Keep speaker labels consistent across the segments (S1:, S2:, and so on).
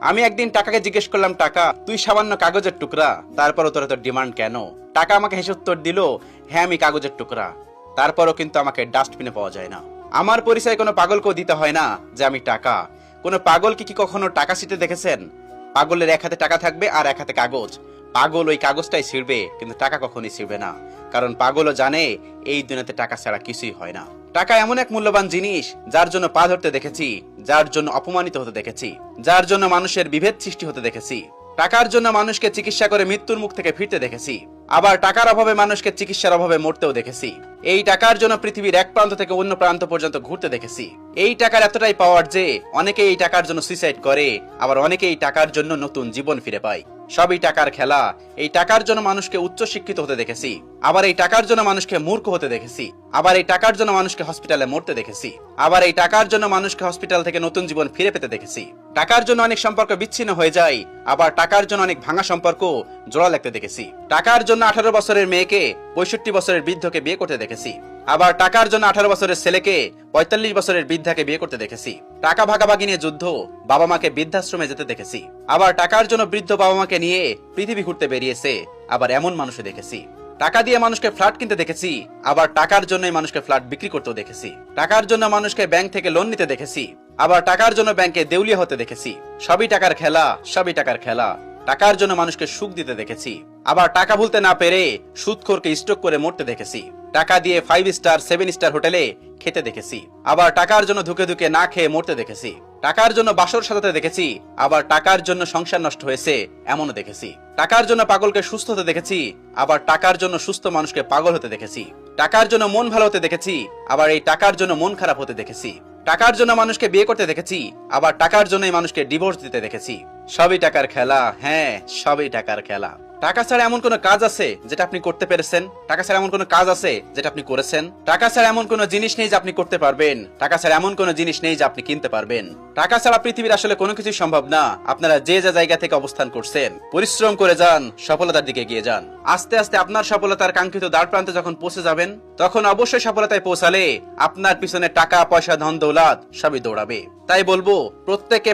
S1: আমি একদিন টাকাকে জিজ্ঞেস করলাম, টাকা তুই সামান্য কাগজের টুকরা, তারপরও তোর ডিমান্ড কেন? টাকা আমাকে হেসে উত্তর দিল, হ্যাঁ আমি কাগজের টুকরা, তারপরও কিন্তু আমাকে ডাস্টবিনে পাওয়া যায় না। আমার পরিচয় কোনো পাগলকেও দিতে হয় না যে আমি টাকা। কোনো পাগলকে কি কখনো টাকা ছিঁড়তে দেখেছেন? পাগলের এক হাতে টাকা থাকবে আর এক হাতে কাগজ। পাগল ওই কাগজটাই ছিঁড়বে, কিন্তু টাকা কখনোই ছিঁড়বে না, কারণ পাগলও জানে এই দুনিয়াতে টাকা ছাড়া কিছুই হয় না। টাকা এমন এক মূল্যবান জিনিস, যার জন্য পা ধরতে দেখেছি, যার জন্য অপমানিত হতে দেখেছি, যার জন্য মানুষের বিভেদ সৃষ্টি হতে দেখেছি। টাকার জন্য মানুষকে চিকিৎসা করে মৃত্যুর মুখ থেকে ফিরতে দেখেছি, আবার টাকার অভাবে মানুষকে চিকিৎসার অভাবে মরতেও দেখেছি। এই টাকার জন্য পৃথিবীর এক প্রান্ত থেকে অন্য প্রান্ত পর্যন্ত ঘুরতে দেখেছি। এই টাকার এতটাই পাওয়ার যে অনেকে এই টাকার জন্য সুইসাইড করে, আবার অনেকে এই টাকার জন্য নতুন জীবন ফিরে পায়। সবই টাকার খেলা। এই টাকার জন্য মানুষকে উচ্চ শিক্ষিত হতে দেখেছি, আবার এই টাকার জন্য মানুষকে মূর্খ হতে দেখেছি, আবার এই টাকার জন্য মানুষকে হসপিটালে মরতে দেখেছি, আবার এই টাকার জন্য মানুষকে হসপিটাল থেকে নতুন জীবন ফিরে পেতে দেখেছি। টাকার জন্য অনেক সম্পর্ক বিচ্ছিন্ন হয়ে যায়, আবার টাকার জন্য অনেক ভাঙা সম্পর্ক জোড়া লাগতে দেখেছি। টাকার জন্য 18 বছরের মেয়েকে 65 বছরের বৃদ্ধকে বিয়ে করতে দেখেছি, আবার টাকার জন্য 18 বছরের ছেলেকে 45 বছরের বৃদ্ধাকে বিয়ে করতে দেখেছি। টাকা ভাগাভাগি নিয়ে যুদ্ধ, বাবা মাকে বৃদ্ধাশ্রমে যেতে দেখেছি, আবার টাকার জন্য বৃদ্ধ বাবা মাকে নিয়ে পৃথিবী ঘুরতে বেরিয়েছে, আবার এমন মানুষও দেখেছি। টাকা দিয়ে মানুষকে ফ্ল্যাট কিনতে দেখেছি, আবার টাকার জন্যই মানুষকে ফ্ল্যাট বিক্রি করতেও দেখেছি। টাকার জন্য মানুষকে ব্যাংক থেকে লোন নিতে দেখেছি, আবার টাকার জন্য ব্যাংকে দেউলিয়া হতে দেখেছি। সবই টাকার খেলা, সবই টাকার খেলা। টাকার জন্য মানুষকে সুখ দিতে দেখেছি, আবার টাকা ভুলতে না পেরে সুদখোরকে স্ট্রোক করে মরতে দেখেছি। টাকা দিয়ে 5 স্টার 7 স্টার হোটেলে খেতে দেখেছি, আবার টাকার জন্য ধুকে ধুকে না খেয়ে মরতে দেখেছি। টাকার জন্য বাসর সাজাতে দেখেছি, আবার টাকার জন্য সংসার নষ্ট হয়েছে এমনও দেখেছি। টাকার জন্য পাগলকে সুস্থ হতে দেখেছি, আবার টাকার জন্য সুস্থ মানুষকে পাগল হতে দেখেছি। টাকার জন্য মন ভালো হতে দেখেছি, আবার এই টাকার জন্য মন খারাপ হতে দেখেছি। টাকার জন্য মানুষকে বিয়ে করতে দেখেছি, আবার টাকার জন্যই মানুষকে ডিভোর্স দিতে দেখেছি। সবই টাকার খেলা, হ্যাঁ সবই টাকার খেলা। টাকা ছাড়া এমন কোনো কাজ আছে যেটা আপনি করতে পেরেছেন? টাকা ছাড়া এমন কোনো কাজ আছে যেটা আপনি করেছেন? টাকা ছাড়া এমন কোনো জিনিস নেই যে আপনি করতে পারবেন। টাকা ছাড়া এমন কোনো জিনিস নেই যে আপনি কিনতে পারবেন। টাকা ছাড়া পৃথিবীর আসলে কোনো কিছু সম্ভব না। আপনারা যে যে জায়গা থেকে অবস্থান করছেন, পরিশ্রম করে যান, সফলতার দিকে এগিয়ে যান। আস্তে আস্তে আপনার সফলতার কাঙ্ক্ষিত দ্বার প্রান্তে যখন পৌঁছে যাবেন, তখন অবশ্যই সফলতায় পৌঁছালে আপনার পিছনে টাকা পয়সা ধন দৌলত সবই দৌড়াবে। তাই বলবো,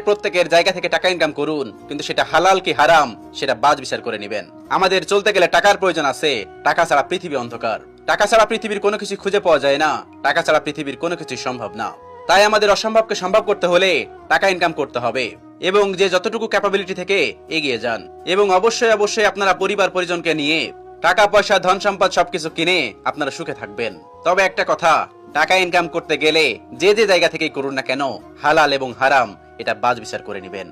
S1: প্রত্যেকের জায়গা থেকে টাকা ইনকাম করুন, কিন্তু সেটা হালাল কি হারাম সেটা বাজ বিচার করে নেবেন। আমাদের চলতে গেলে টাকার প্রয়োজন আছে। টাকা ছাড়া পৃথিবী অন্ধকার। টাকা ছাড়া পৃথিবীর কোনো কিছু খুঁজে পাওয়া যায় না। টাকা ছাড়া পৃথিবীর কোনো কিছু সম্ভব না। তাই আমাদের অসম্ভবকে সম্ভব করতে হলে টাকা ইনকাম করতে হবে, এবং যে যতটুকু ক্যাপাবিলিটি থেকে এগিয়ে যান। এবং অবশ্যই আপনারা পরিবার পরিজনকে নিয়ে টাকা পয়সা ধন সম্পদ সবকিছু কিনে আপনারা সুখে থাকবেন। তবে একটা কথা, টাকা ইনকাম করতে গেলে যে যে জায়গা থেকেই করুন না কেন, হালাল এবং হারাম এটা বাজ বিচার করে নেবেন।